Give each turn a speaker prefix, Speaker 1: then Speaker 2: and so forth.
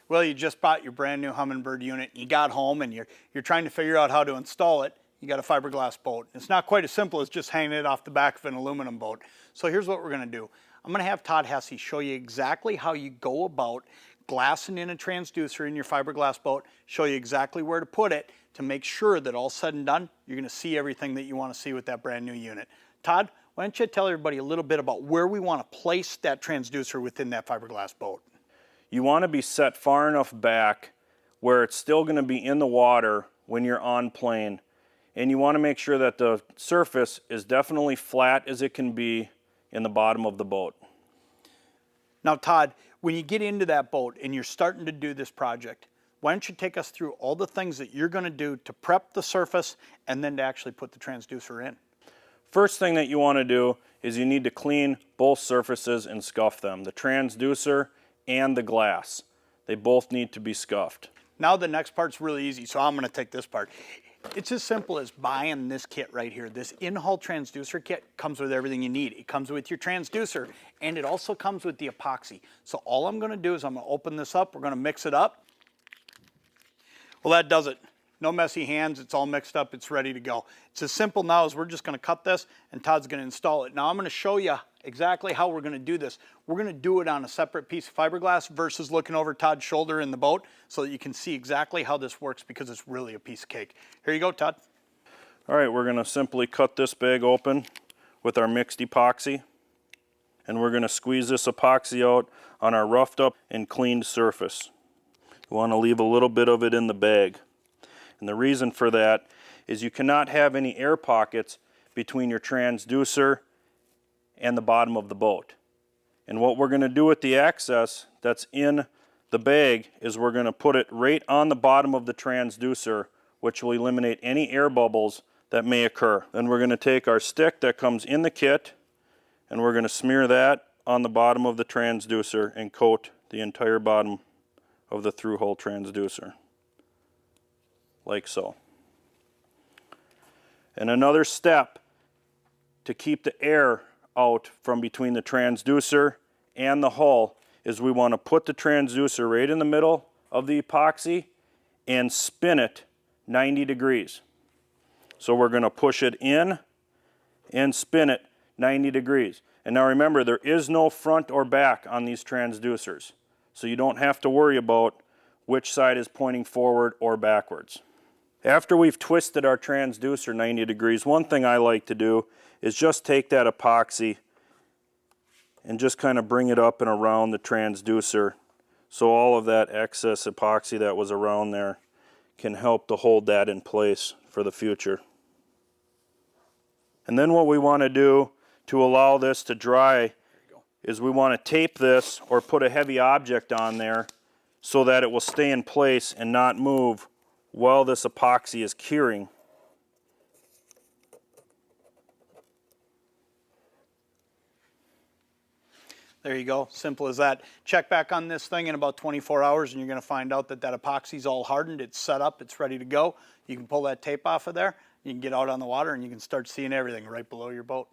Speaker 1: Well, you just bought your brand new Humminbird unit, and you got home and you're trying to figure out how to install it. You got a fiberglass boat. It's not quite as simple as just hanging it off the back of an aluminum boat. So here's what we're gonna do. I'm gonna have Todd Hesse show you exactly how you go about glassing in a transducer in your fiberglass boat, show you exactly where to put it to make sure that all said and done, you're gonna see everything that you wanna see with that brand new unit. Todd, why don't you tell everybody a little bit about where we wanna place that transducer within that fiberglass boat?
Speaker 2: You want to be set far enough back where it's still going to be in the water when you're on plane, and you want to make sure that the surface is definitely flat as it can be in the bottom of the boat.
Speaker 1: Now Todd, when you get into that boat and you're starting to do this project, why don't you take us through all the things that you're going to do to prep the surface and then to actually put the transducer in?
Speaker 2: First thing that you want to do is you need to clean both surfaces and scuff them, the transducer and the glass. They both need to be scuffed.
Speaker 1: Now the next part's really easy, so I'm gonna take this part. It's as simple as buying this kit right here. This in-hull transducer kit comes with everything you need. It comes with your transducer, and it also comes with the epoxy. So all I'm gonna do is I'm gonna open this up, we're gonna mix it up. Well, that does it. No messy hands, it's all mixed up, it's ready to go. It's as simple now as we're just gonna cut this and Todd's gonna install it. Now I'm gonna show you exactly how we're gonna do this. We're gonna do it on a separate piece of fiberglass versus looking over Todd's shoulder in the boat so that you can see exactly how this works because it's really a piece of cake. Here you go, Todd.
Speaker 2: All right, we're gonna simply cut this bag open with our mixed epoxy, and we're gonna squeeze this epoxy out on our roughed up and cleaned surface. You wanna leave a little bit of it in the bag. And the reason for that is you cannot have any air pockets between your transducer and the bottom of the boat. And what we're going to do with the excess that's in the bag is we're going to put it right on the bottom of the transducer, which will eliminate any air bubbles that may occur. Then we're going to take our stick that comes in the kit and we're going to smear that on the bottom of the transducer and coat the entire bottom of the through-hole transducer, like so. And another step to keep the air out from between the transducer and the hull is we want to put the transducer right in the middle of the epoxy and spin it 90 degrees. So we're going to push it in and spin it 90 degrees. And now remember, there is no front or back on these transducers, so you don't have to worry about which side is pointing forward or backwards. After we've twisted our transducer 90 degrees, one thing I like to do is just take that epoxy and just kind of bring it up and around the transducer so all of that excess epoxy that was around there can help to hold that in place for the future. And then what we want to do to allow this to dry is we want to tape this or put a heavy object on there so that it will stay in place and not move while this epoxy is curing.
Speaker 1: There you go, simple as that. Check back on this thing in about 24 hours and you're gonna find out that that epoxy's all hardened, it's set up, it's ready to go. You can pull that tape off of there, you can get out on the water and you can start seeing everything right below your boat.